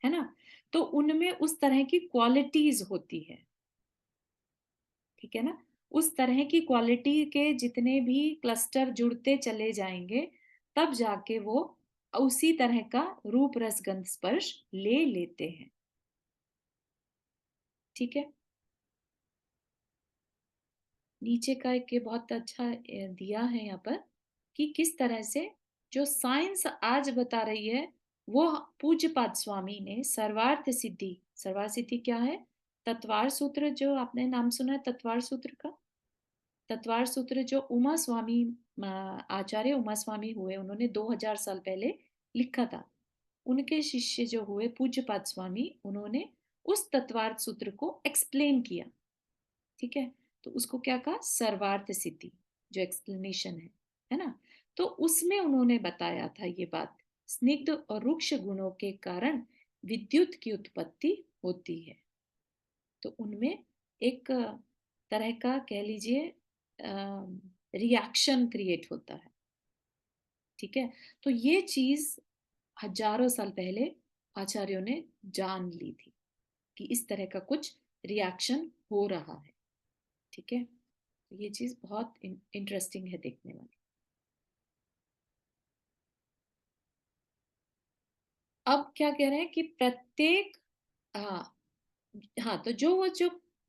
है ना, तो उनमें उस तरह की क्वालिटीज होती है। ठीक है ना। उस तरह की क्वालिटी के जितने भी क्लस्टर जुड़ते चले जाएंगे, तब जाके वो उसी तरह का रूप रस गंध स्पर्श ले लेते हैं। ठीक है। नीचे का एक ये बहुत अच्छा दिया है यहाँ पर कि किस तरह से जो साइंस आज बता रही है वो पूज्यपाद स्वामी ने सर्वार्थ सिद्धि क्या है? तत्वार सूत्र, जो आपने नाम सुना है तत्वार सूत्र का। तत्वार सूत्र जो उमा स्वामी आचार्य उमा स्वामी हुए, उन्होंने 2000 साल पहले लिखा था। उनके शिष्य जो हुए पूज्यपाद स्वामी, उन्होंने उस तत्वार्थ सूत्र को एक्सप्लेन किया। ठीक है, तो उसको क्या कहा? सर्वार्थ सिद्धि, जो एक्सप्लेनेशन है ना। तो उसमें उन्होंने बताया था ये बात, स्निग्ध और रुक्ष गुणों के कारण विद्युत की उत्पत्ति होती है। तो उनमें एक तरह का कह लीजिए रिएक्शन क्रिएट होता है। ठीक है, तो ये चीज हजारों साल पहले आचार्यों ने जान ली थी कि इस तरह का कुछ रिएक्शन हो रहा है। ठीक है, तो ये चीज बहुत इंटरेस्टिंग है देखने वाली। अब क्या कह रहे हैं कि प्रत्येक, हाँ, हाँ, तो जो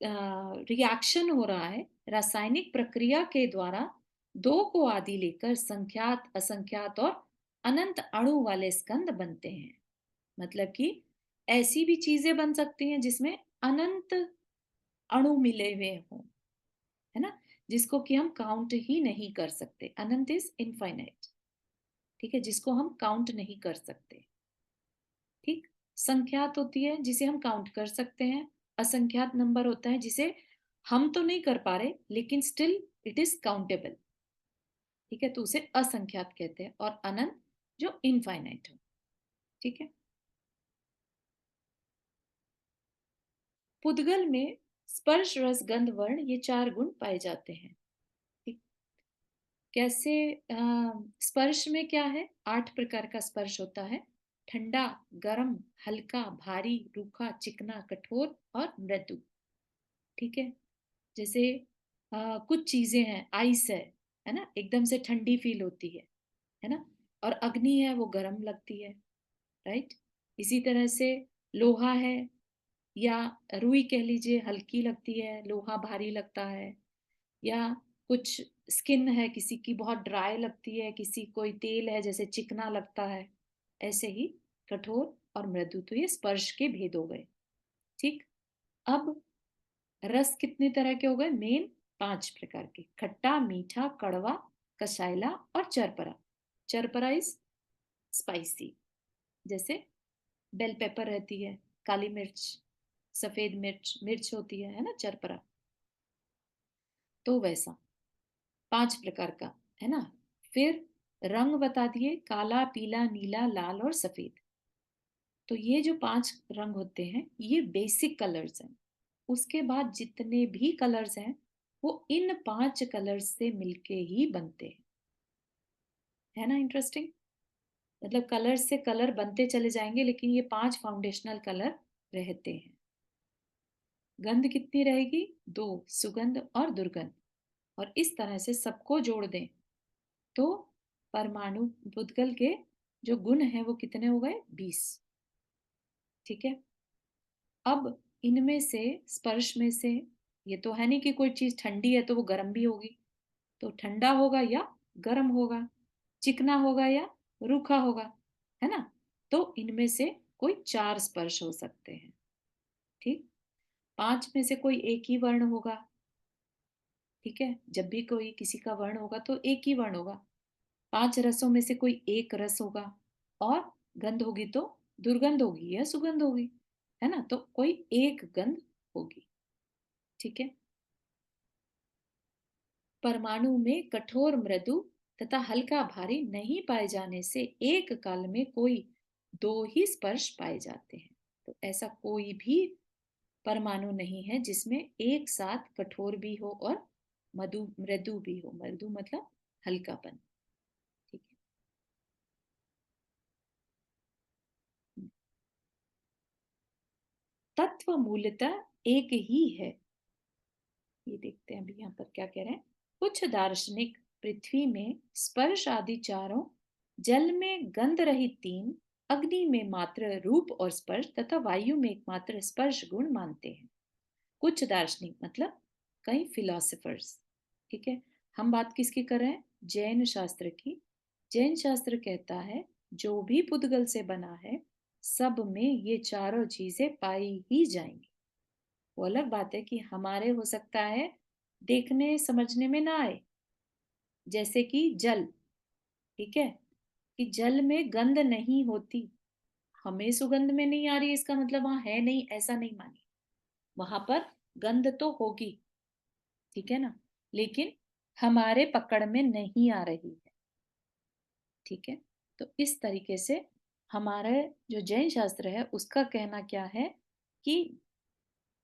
रिएक्शन हो रहा है रासायनिक प्रक्रिया के द्वारा, दो को आदि लेकर संख्यात, असंख्यात और अनंत अणु वाले स्कंद बनते हैं। मतलब कि ऐसी भी चीजें बन सकती हैं जिसमें अनंत अणु मिले हुए हों, है ना, जिसको कि हम काउंट ही नहीं कर सकते। अनंत इज इनफाइनाइट। ठीक है, जिसको हम काउंट नहीं कर सकते। ठीक, संख्यात होती है जिसे हम काउंट कर सकते हैं। असंख्यात नंबर होता है जिसे हम तो नहीं कर पा रहे लेकिन स्टिल इट इज काउंटेबल। ठीक है, तो उसे असंख्यात कहते हैं। और अनंत जो इनफाइनाइट हो। ठीक है, पुद्गल में स्पर्श रस गंध वर्ण ये चार गुण पाए जाते हैं। ठीक, कैसे? स्पर्श में क्या है? 8 प्रकार का स्पर्श होता है। ठंडा, गर्म, हल्का, भारी, रूखा, चिकना, कठोर और मृदु। ठीक है, जैसे कुछ चीजें हैं, आइस है ना, एकदम से ठंडी फील होती है ना। और अग्नि है, वो गर्म लगती है। राइट, इसी तरह से लोहा है या रुई कह लीजिए, हल्की लगती है, लोहा भारी लगता है। या कुछ स्किन है किसी की, बहुत ड्राई लगती है, किसी कोई तेल है जैसे चिकना लगता है। ऐसे ही कठोर और मृदु, तो ये स्पर्श के भेद हो गए। ठीक, अब रस कितने तरह के हो गए? मेन 5 प्रकार के, खट्टा, मीठा, कड़वा, कसाइला और चरपरा। चरपरा इज स्पाइसी, जैसे बेल पेपर रहती है, काली मिर्च, सफेद मिर्च, मिर्च होती है ना, चरपरा। तो वैसा 5 प्रकार का, है ना। फिर रंग बता दिए, काला, पीला, नीला, लाल और सफेद। तो ये जो 5 रंग होते हैं ये बेसिक कलर्स हैं। उसके बाद जितने भी कलर्स हैं वो इन 5 कलर्स से मिलके ही बनते हैं। है ना इंटरेस्टिंग? मतलब कलर से कलर बनते चले जाएंगे लेकिन ये 5 फाउंडेशनल कलर रहते हैं। गंध कितनी रहेगी? 2, सुगंध और दुर्गंध। और इस तरह से सबको जोड़ दें तो परमाणु बुदगल के जो गुण हैं वो कितने हो गए? 20। ठीक है, अब इनमें से स्पर्श में से, ये तो है नहीं कि कोई चीज ठंडी है तो वो गर्म भी होगी। तो ठंडा होगा या गर्म होगा, चिकना होगा या रूखा होगा, है ना। तो इनमें से कोई 4 स्पर्श हो सकते हैं। ठीक, 5 में से कोई एक ही वर्ण होगा। ठीक है, जब भी कोई किसी का वर्ण होगा तो एक ही वर्ण होगा। 5 रसों में से कोई एक रस होगा। और गंध होगी तो दुर्गंध होगी या सुगंध होगी, है ना। तो कोई एक गंध होगी। ठीक है, परमाणु में कठोर, मृदु तथा हल्का, भारी नहीं पाए जाने से एक काल में कोई 2 ही स्पर्श पाए जाते हैं। तो ऐसा कोई भी परमाणु नहीं है जिसमें एक साथ कठोर भी हो और मधु मृदु भी हो। मृदु मतलब हल्कापन। ठीक है, तत्व मूलतः एक ही है। ये देखते हैं अभी यहाँ पर क्या कह रहे हैं। कुछ दार्शनिक पृथ्वी में स्पर्श आदि चारों, जल में गंध रहित 3, अग्नि में मात्र रूप और स्पर्श तथा वायु में एकमात्र स्पर्श गुण मानते हैं। कुछ दार्शनिक मतलब कई फिलोसफर्स। ठीक है। हम बात किसकी कर रहे हैं? जैन शास्त्र की। जैन शास्त्र कहता है जो भी पुद्गल से बना है सब में ये चारों चीजें पाई ही जाएंगी। वो अलग बात है कि हमारे हो सकता है देखने समझने में ना आए, जैसे कि जल। ठीक है, कि जल में गंध नहीं होती, हमें सुगंध में नहीं आ रही इसका मतलब वहां है नहीं, ऐसा नहीं मानिए। वहां पर गंध तो होगी, ठीक है ना, लेकिन हमारे पकड़ में नहीं आ रही है। ठीक है, तो इस तरीके से हमारे जो जैन शास्त्र है उसका कहना क्या है कि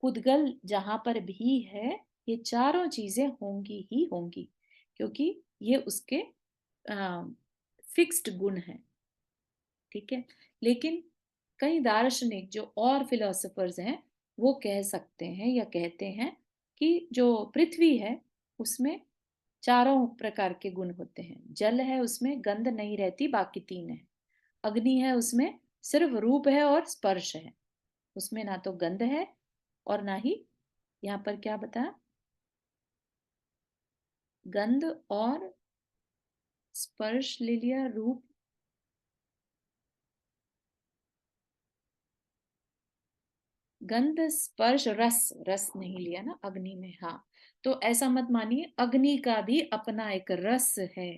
पुद्गल जहां पर भी है ये चारों चीजें होंगी ही होंगी, क्योंकि ये उसके फिक्स्ड गुण है। ठीक है, लेकिन कई दार्शनिक जो और फिलोसफर्स हैं वो कह सकते हैं या कहते हैं कि जो पृथ्वी है उसमें चारों प्रकार के गुण होते हैं। जल है उसमें गंध नहीं रहती, बाकी तीन है। अग्नि है उसमें सिर्फ रूप है और स्पर्श है, उसमें ना तो गंध है और ना ही, यहाँ पर क्या बताया, गंध और स्पर्श ले लिया, रूप, गंध स्पर्श रस, रस नहीं लिया ना अग्नि में। हाँ, तो ऐसा मत मानिए, अग्नि का भी अपना एक रस है।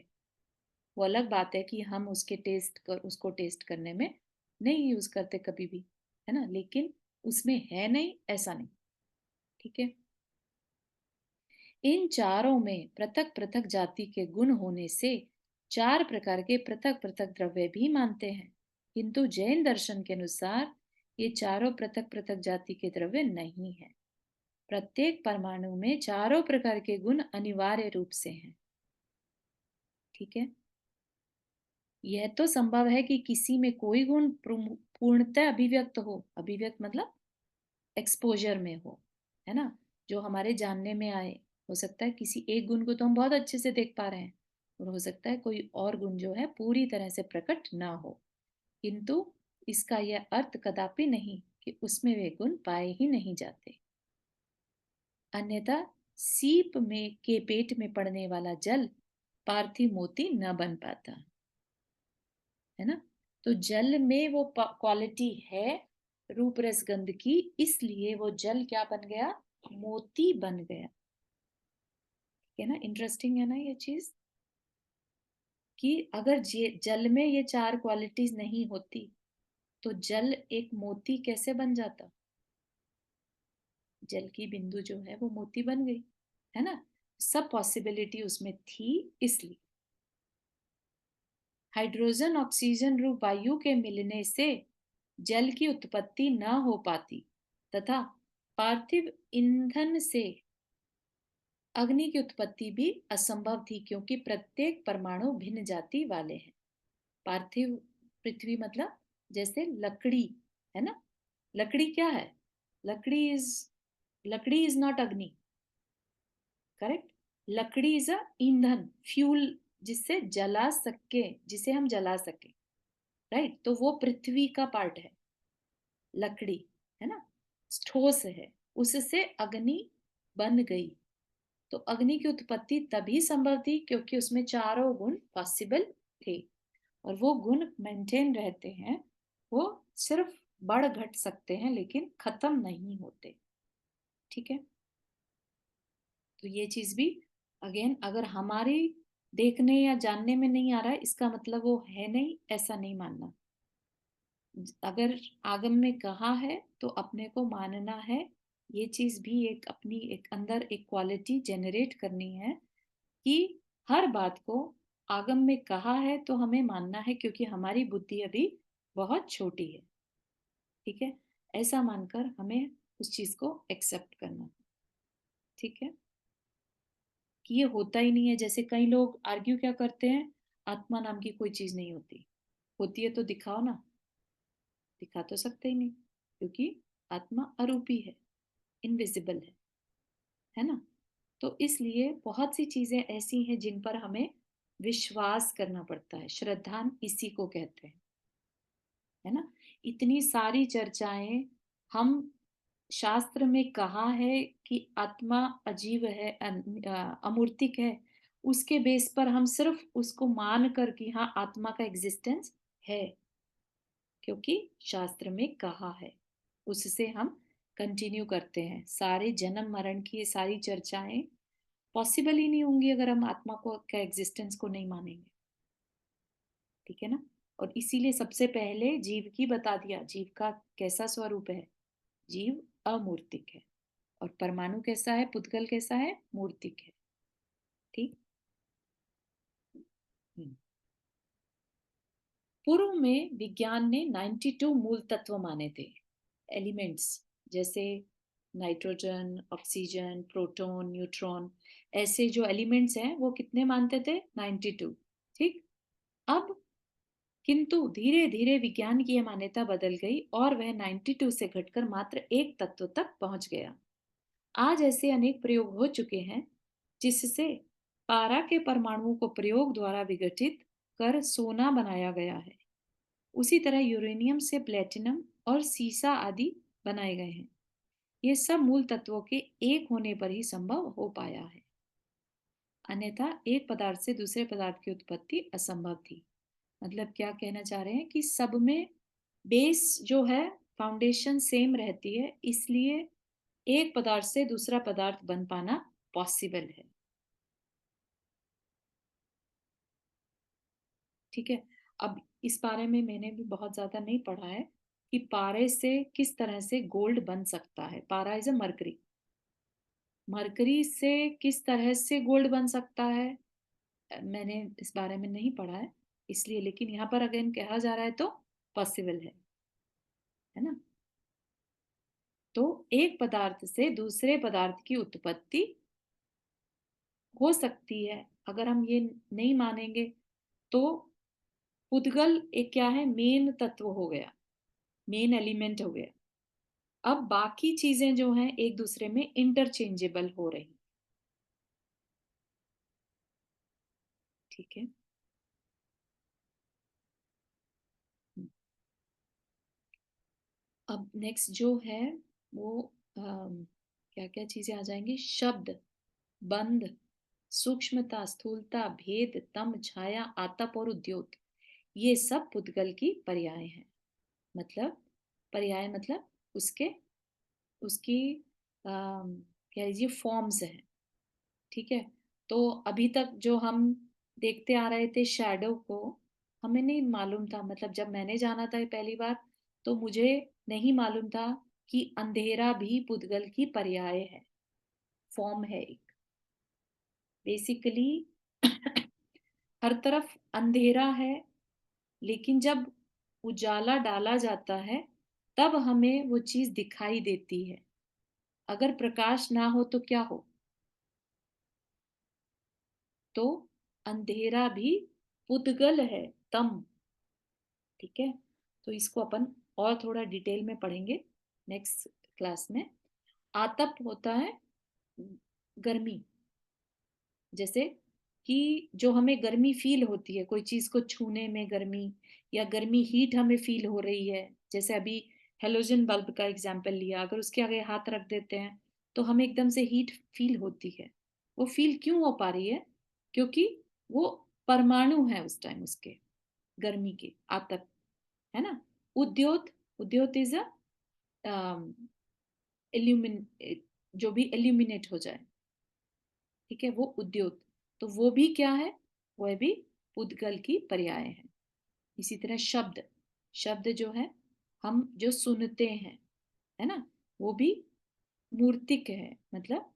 वो अलग बात है कि हम उसको टेस्ट करने में नहीं यूज करते कभी भी, है ना, लेकिन उसमें है नहीं ऐसा नहीं। ठीक है, इन चारों में पृथक पृथक जाति के गुण होने से चार प्रकार के पृथक पृथक द्रव्य भी मानते हैं, किंतु जैन दर्शन के अनुसार ये चारों पृथक पृथक जाति के द्रव्य नहीं है। प्रत्येक परमाणु में चारों प्रकार के गुण अनिवार्य रूप से हैं। ठीक है, यह तो संभव है कि किसी में कोई गुण पूर्णतः अभिव्यक्त हो, अभिव्यक्त मतलब एक्सपोजर में हो, है ना, जो हमारे जानने में आए। हो सकता है किसी एक गुण को तो हम बहुत अच्छे से देख पा रहे हैं, और हो सकता है कोई और गुण जो है पूरी तरह से प्रकट ना हो, किंतु इसका यह अर्थ कदापि नहीं कि उसमें वे गुण पाए ही नहीं जाते। अन्यथा सीप में के पेट में पड़ने वाला जल पार्थिव मोती न बन पाता, है ना। तो जल में वो क्वालिटी है रूप रस गंध की, इसलिए वो जल क्या बन गया? मोती बन गया। है ना, इंटरेस्टिंग है ना ये चीज, कि अगर जल में ये चार क्वालिटीज नहीं होती तो जल एक मोती कैसे बन जाता? जल की बिंदु जो है वो मोती बन गई, है ना। सब पॉसिबिलिटी उसमें थी, इसलिए हाइड्रोजन ऑक्सीजन रूप वायु के मिलने से जल की उत्पत्ति न हो पाती तथा पार्थिव ईंधन से अग्नि की उत्पत्ति भी असंभव थी, क्योंकि प्रत्येक परमाणु भिन्न जाति वाले हैं। पार्थिव पृथ्वी मतलब जैसे लकड़ी, है ना, लकड़ी क्या है? लकड़ी इज, लकड़ी इज नॉट अग्नि, करेक्ट। लकड़ी इज अ ईंधन, फ्यूल, जिससे जला सके, जिसे हम जला सके, राइट। तो वो पृथ्वी का पार्ट है लकड़ी, है ना, ठोस है, उससे अग्नि बन गई। तो अग्नि की उत्पत्ति तभी संभव थी क्योंकि उसमें चारों गुण पॉसिबल थे, और वो गुण मेंटेन रहते हैं, वो सिर्फ बढ़ घट सकते हैं लेकिन खत्म नहीं होते। ठीक है, तो ये चीज भी अगेन, अगर हमारी देखने या जानने में नहीं आ रहा है इसका मतलब वो है नहीं, ऐसा नहीं मानना। अगर आगम में कहा है तो अपने को मानना है। ये चीज भी एक अपनी एक अंदर एक क्वालिटी जनरेट करनी है कि हर बात को आगम में कहा है तो हमें मानना है, क्योंकि हमारी बुद्धि अभी बहुत छोटी है। ठीक है, ऐसा मानकर हमें उस चीज को एक्सेप्ट करना। ठीक है, कि ये होता ही नहीं है। जैसे कई लोग आर्ग्यू क्या करते हैं, आत्मा नाम की कोई चीज नहीं होती, होती है तो दिखाओ ना। दिखा तो सकते ही नहीं, क्योंकि आत्मा अरूपी है, इनविजिबल है ना। तो इसलिए बहुत सी चीजें ऐसी हैं जिन पर हमें विश्वास करना पड़ता है, श्रद्धा इसी को कहते हैं, है ना। इतनी सारी चर्चाएं हम शास्त्र में कहा है कि आत्मा अजीब है, अमूर्तिक है, उसके बेस पर हम सिर्फ उसको मान कर कि हाँ आत्मा का एग्जिस्टेंस है, क्योंकि शास्त्र में कहा है, उससे हम कंटिन्यू करते हैं। सारे जन्म मरण की ये सारी चर्चाएं पॉसिबल ही नहीं होंगी अगर हम आत्मा को का एग्जिस्टेंस को नहीं मानेंगे। ठीक है ना। और इसीलिए सबसे पहले जीव की बता दिया, जीव का कैसा स्वरूप है, जीव अमूर्तिक है, और परमाणु कैसा है, पुद्गल कैसा है, मूर्तिक है। ठीक। हम्म। पूर्व में विज्ञान ने 92 मूल तत्व माने थे, एलिमेंट्स, जैसे नाइट्रोजन, ऑक्सीजन, प्रोटॉन, न्यूट्रॉन, ऐसे जो एलिमेंट्स हैं वो कितने मानते थे, 92। ठीक। अब किंतु धीरे धीरे विज्ञान की यह मान्यता बदल गई और वह 92 से घटकर मात्र एक तत्व तक पहुंच गया। आज ऐसे अनेक प्रयोग हो चुके हैं जिससे पारा के परमाणुओं को प्रयोग द्वारा विघटित कर सोना बनाया गया है। उसी तरह यूरेनियम से प्लेटिनम और सीसा आदि बनाए गए हैं। ये सब मूल तत्वों के एक होने पर ही संभव हो पाया है, अन्यथा एक पदार्थ से दूसरे पदार्थ की उत्पत्ति असंभव थी। मतलब क्या कहना चाह रहे हैं कि सब में बेस जो है, फाउंडेशन सेम रहती है, इसलिए एक पदार्थ से दूसरा पदार्थ बन पाना पॉसिबल है। ठीक है। अब इस बारे में मैंने भी बहुत ज्यादा नहीं पढ़ा है कि पारे से किस तरह से गोल्ड बन सकता है। पारा इज अ मरकरी, मरकरी से किस तरह से गोल्ड बन सकता है, मैंने इस बारे में नहीं पढ़ा है, इसलिए। लेकिन यहाँ पर अगेन कहा जा रहा है तो पॉसिबल है ना। तो एक पदार्थ से दूसरे पदार्थ की उत्पत्ति हो सकती है। अगर हम ये नहीं मानेंगे तो पुद्गल एक क्या है, मेन तत्व हो गया, मेन एलिमेंट हो गया। अब बाकी चीजें जो हैं एक दूसरे में इंटरचेंजेबल हो रही। ठीक है। अब नेक्स्ट जो है वो क्या क्या चीजें आ जाएंगी, शब्द, बंध, सूक्ष्मता, स्थूलता, भेद, तम, छाया, आतप और उद्योत, ये सब पुद्गल की पर्याय हैं। मतलब पर्याय मतलब उसके उसकी कह लीजिए फॉर्म्स हैं। ठीक है। तो अभी तक जो हम देखते आ रहे थे शैडो को, हमें नहीं मालूम था, मतलब जब मैंने जाना था पहली बार तो मुझे नहीं मालूम था कि अंधेरा भी पुद्गल की पर्याय है, फॉर्म है एक। बेसिकली हर तरफ अंधेरा है, लेकिन जब उजाला डाला जाता है तब हमें वो चीज दिखाई देती है। अगर प्रकाश ना हो तो क्या हो, तो अंधेरा भी पुद्गल है, तम। ठीक है। तो इसको अपन और थोड़ा डिटेल में पढ़ेंगे नेक्स्ट क्लास में। आतप होता है गर्मी, जैसे कि जो हमें गर्मी फील होती है कोई चीज को छूने में, गर्मी या गर्मी हीट हमें फील हो रही है। जैसे अभी हेलोजन बल्ब का एग्जांपल लिया, अगर उसके आगे हाथ रख देते हैं तो हमें एकदम से हीट फील होती है। वो फील क्यों हो पा रही है, क्योंकि वो परमाणु है उस टाइम उसके, गर्मी के, आतप, है ना। Udyot, Udyot is a illumine, जो भी इल्यूमिनेट हो जाए, ठीक है, वो उद्योत। तो वो भी क्या है, वह भी पुद्गल की पर्याय है। इसी तरह शब्द, शब्द जो है हम जो सुनते हैं, है ना, वो भी मूर्तिक है, मतलब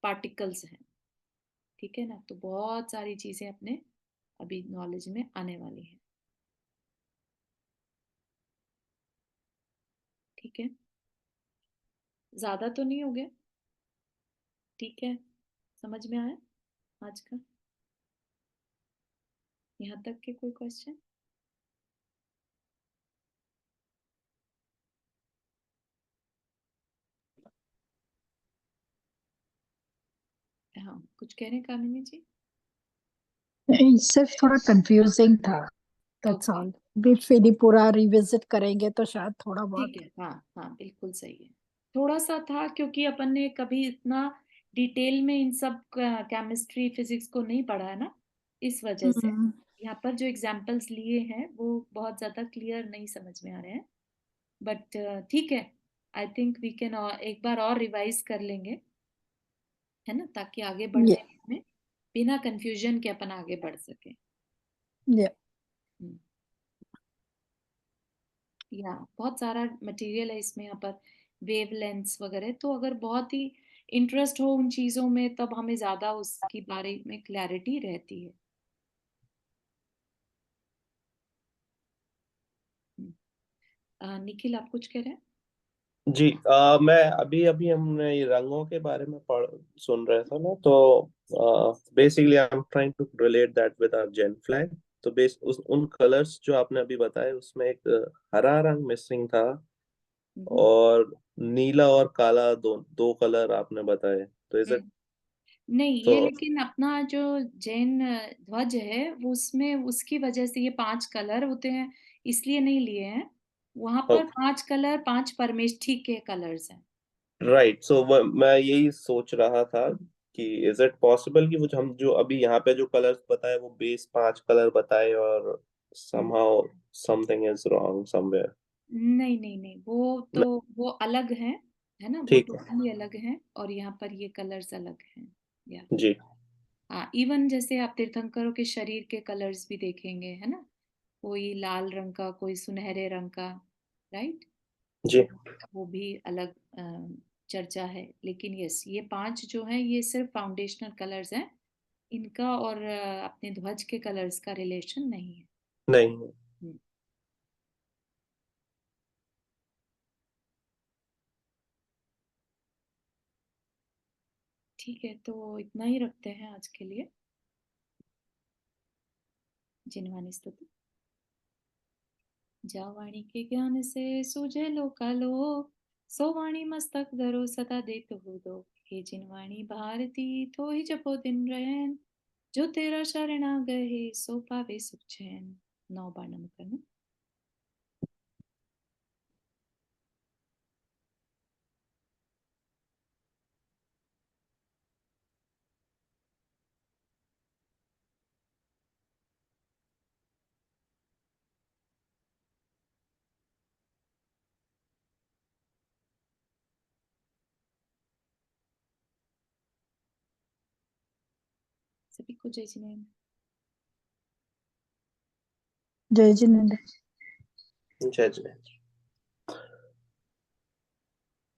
पार्टिकल्स हैं। ठीक है ना। तो बहुत सारी चीजें अपने अभी नॉलेज में आने वाली हैं। ठीक है। ज्यादा तो नहीं हो गया, ठीक है, समझ में आया आज का, यहाँ तक के कोई क्वेश्चन। हाँ, कुछ कह रहे हैं कामिनी जी। नहीं, सिर्फ थोड़ा कंफ्यूजिंग था, दैट्स ओके। ऑल। भी फिर ही पूरा रिविजिट करेंगे तो शायद थोड़ा ठीक बहुत। है, हाँ हाँ, बिल्कुल सही है। थोड़ा सा था, क्योंकि अपन ने कभी इतना डिटेल में इन सब केमिस्ट्री फिजिक्स को नहीं पढ़ा है ना, इस वजह से हम्म। यहाँ पर जो एग्जाम्पल्स लिए हैं वो बहुत ज्यादा क्लियर नहीं समझ में आ रहे हैं। बट ठीक है, आई थिंक वी कैन एक बार और रिवाइज कर लेंगे, है ना, ताकि आगे ये बढ़ने में बिना कंफ्यूजन के अपन आगे बढ़ सके। ये हम्म, या बहुत सारा मटेरियल है इसमें, यहाँ पर वेवलेंथ्स वगैरह, तो अगर बहुत ही इंटरेस्ट हो उन चीजों में तब हमें ज्यादा उसकी बारे में क्लैरिटी रहती है। निखिल, आप कुछ कह रहे हैं? जी मैं अभी अभी हमने ये रंगों के बारे में पढ़ सुन रहे थे ना, तो basically I am trying to relate that with our gen flag. तो बेस उस उन कलर्स जो आपने अभी बताए उसमें एक हरा रंग मिसिंग था, हम्म। और नीला और काला दो दो कलर आपने बताए, तो इज इट? हम्म। नहीं, तो ये लेकिन अपना जो जैन ध्वज है वो उसमें उसकी वजह से ये 5 कलर होते हैं, इसलिए नहीं लिए हैं। वहां पर ओके, 5 कलर 5 परमेष्ठी के कलर्स हैं। राइट। सो मैं यही सोच रहा था कि इज इट पॉसिबल कि वो जो हम जो अभी यहाँ पे जो कलर्स बताए वो बेस 5 कलर बताए, और हम्म। somehow something is wrong somewhere? नहीं नहीं नहीं, वो तो वो अलग है ना, वो ठीक है। टोटली अलग है, और यहाँ पर ये कलर्स अलग हैं। या जी। हाँ, इवन जैसे आप तीर्थंकरों के शरीर के कलर्स भी देखेंगे, है ना, कोई लाल रंग का, कोई सुनहरे रंग का, राइट। जी। तो वो भी अलग चर्चा है, लेकिन यस, ये 5 जो हैं ये सिर्फ फाउंडेशनल कलर्स हैं, इनका और अपने ध्वज के कलर्स का रिलेशन नहीं है। नहीं। हम्म, ठीक है, तो इतना ही रखते हैं आज के लिए। जिनवानी स्तुति। जा वाणी के ज्ञान से सूझे लोकालो, सो वाणी मस्तक धरो सदा देत हो दो। हे जिनवाणी भारती तो ही जपो दिन रैन, जो तेरा शरण आ गए सो पावे सुख चैन। 9 बार नमन करना। सभी को जय जिनेन्द्र। जय जिनेन्द्र। जय जय।